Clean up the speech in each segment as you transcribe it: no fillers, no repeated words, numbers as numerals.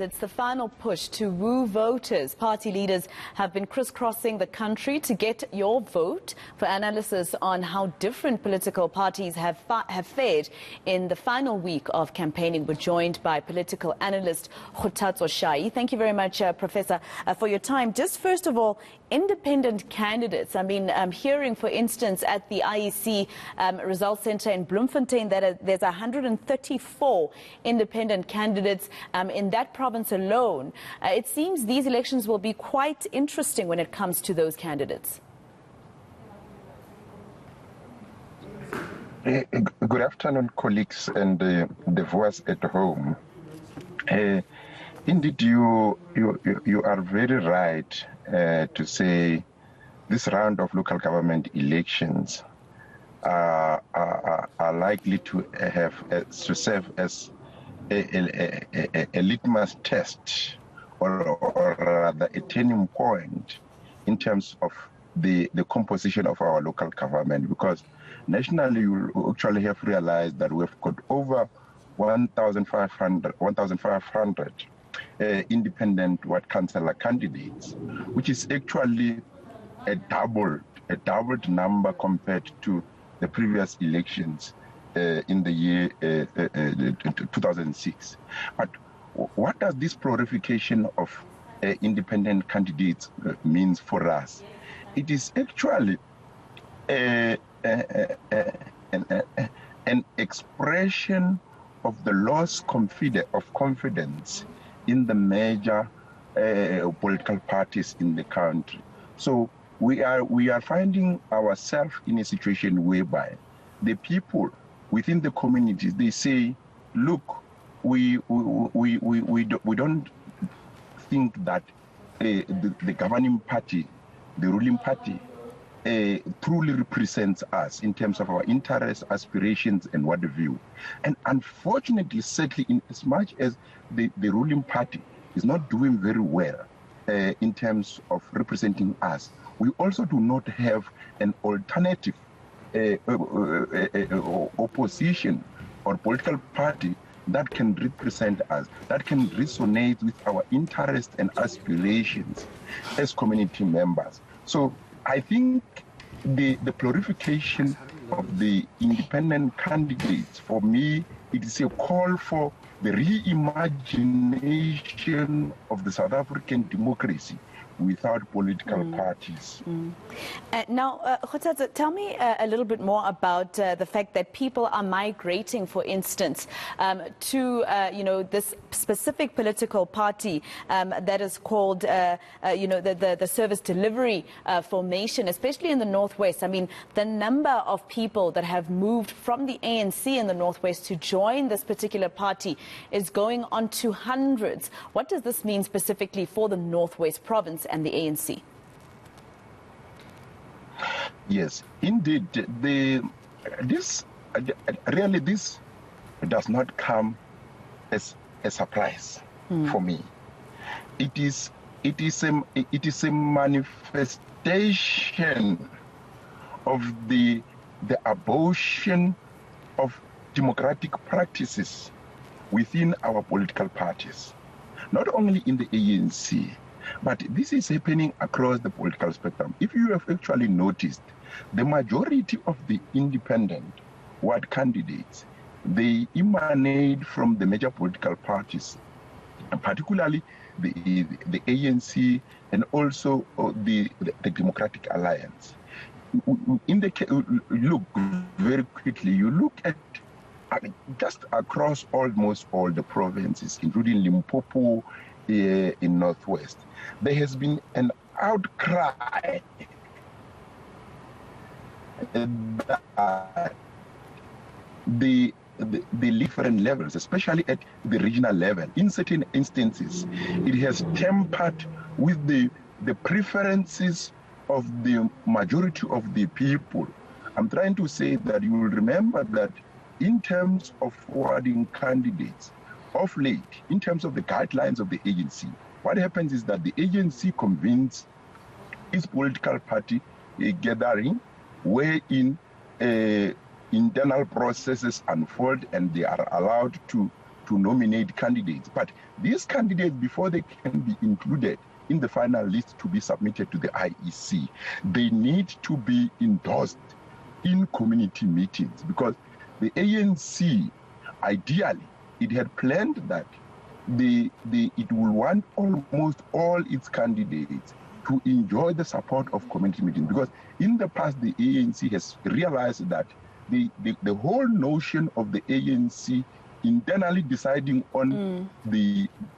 It's the final push to woo voters. Party leaders have been crisscrossing the country to get your vote. For analysis on how different political parties have fared in the final week of campaigning, we're joined by political analyst Kgothatso Shai. Thank you very much, Professor, for your time. Just first of all, independent candidates. I mean, I'm hearing, for instance, at the IEC Results Center in Bloemfontein that there's 134 independent candidates in that province alone. It seems these elections will be quite interesting when it comes to those candidates. Good afternoon, colleagues and the viewers at home. Indeed, you are very right to say this round of local government elections are likely to serve as a litmus test or rather a turning point in terms of the composition of our local government, because nationally you actually have realized that we've got over 1,500 independent ward councillor candidates, which is actually a doubled number compared to the previous elections in the year 2006. But what does this proliferation of independent candidates means for us? It is actually an expression of the loss of confidence in the major political parties in the country. So we are finding ourselves in a situation whereby the people within the communities, they say, look, we don't think that the governing party, the ruling party, truly represents us in terms of our interests, aspirations, and what have you. And unfortunately, certainly, in as much as the ruling party is not doing very well in terms of representing us, we also do not have an alternative opposition or political party that can represent us, that can resonate with our interests and aspirations as community members. So I think the proliferation of the independent candidates, for me, it is a call for the reimagination of the South African democracy without political parties. Now, Kgothatso, tell me a little bit more about the fact that people are migrating, for instance, to this specific political party that is called the service delivery formation, especially in the Northwest. I mean, the number of people that have moved from the ANC in the Northwest to join this particular party is going on to hundreds. What does this mean specifically for the Northwest province and the ANC? Yes, indeed. This does not come as a surprise for me. It is a manifestation of the abortion of democratic practices within our political parties, not only in the ANC. But this is happening across the political spectrum. If you have actually noticed, the majority of the independent ward candidates, they emanate from the major political parties, particularly the ANC and also the Democratic Alliance. Look very quickly, you look at just across almost all the provinces, including Limpopo, in Northwest, there has been an outcry that the different levels, especially at the regional level, in certain instances, it has tempered with the preferences of the majority of the people. I'm trying to say that you will remember that in terms of forwarding candidates, of late, in terms of the guidelines of the agency, what happens is that the agency convenes its political party gathering wherein internal processes unfold and they are allowed to nominate candidates. But these candidates, before they can be included in the final list to be submitted to the IEC, they need to be endorsed in community meetings, because the ANC, ideally, it had planned that it will want almost all its candidates to enjoy the support of community meetings, because in the past the ANC has realized that the whole notion of the ANC internally deciding on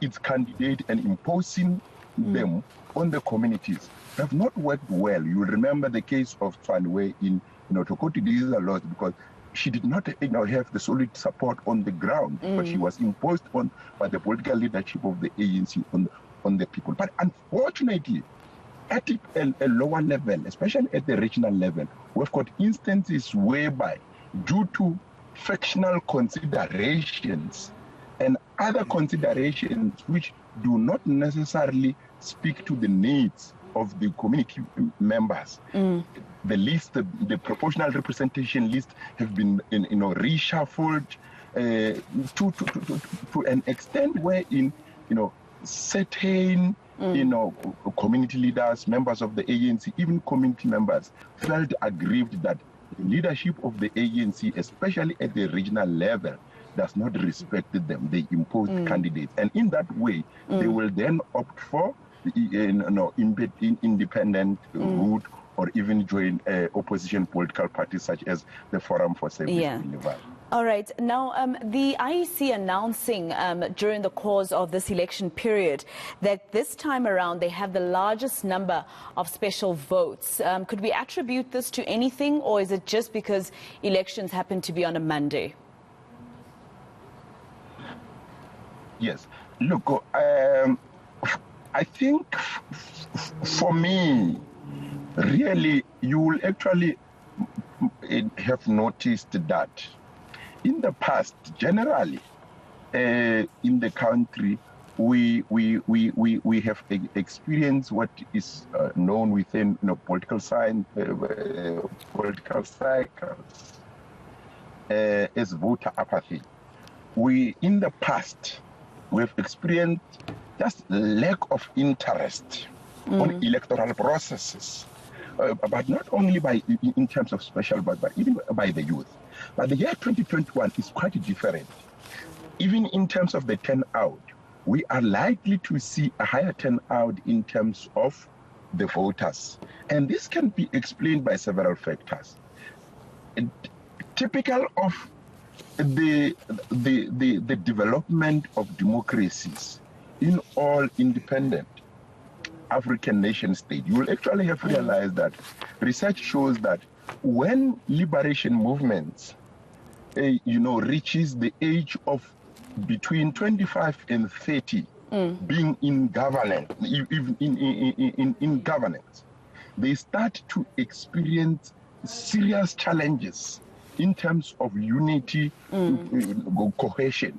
its candidate and imposing them on the communities have not worked well. You will remember the case of Tshwanwe in Tokoti. This is a loss because she did not have the solid support on the ground, but she was imposed on by the political leadership of the ANC on the people. But unfortunately, at a lower level, especially at the regional level, we've got instances whereby, due to factional considerations and other considerations which do not necessarily speak to the needs of the community members, the list, the proportional representation list have been reshuffled to an extent wherein certain community leaders, members of the ANC, even community members, felt aggrieved that the leadership of the ANC, especially at the regional level, does not respect them. They impose candidates, and in that way, they will then opt for independent route, or even join opposition political parties such as the Forum for Service Universal. All right. Now, the IEC announcing during the course of this election period that this time around they have the largest number of special votes. Could we attribute this to anything, or is it just because elections happen to be on a Monday? Yes. Look, I think for me, really, you will actually have noticed that in the past, generally, in the country, we have experienced what is known within political science, political cycles, as voter apathy. In the past, we've experienced just lack of interest on electoral processes, but not only in terms of special, but even by the youth. But the year 2021 is quite different. Even in terms of the turnout, we are likely to see a higher turnout in terms of the voters. And this can be explained by several factors. Typical of the development of democracies in all independent African nation states, you will actually have realized that research shows that when liberation movements, reaches the age of between 25 and 30, being in governance, in governance, they start to experience serious challenges in terms of unity, cohesion.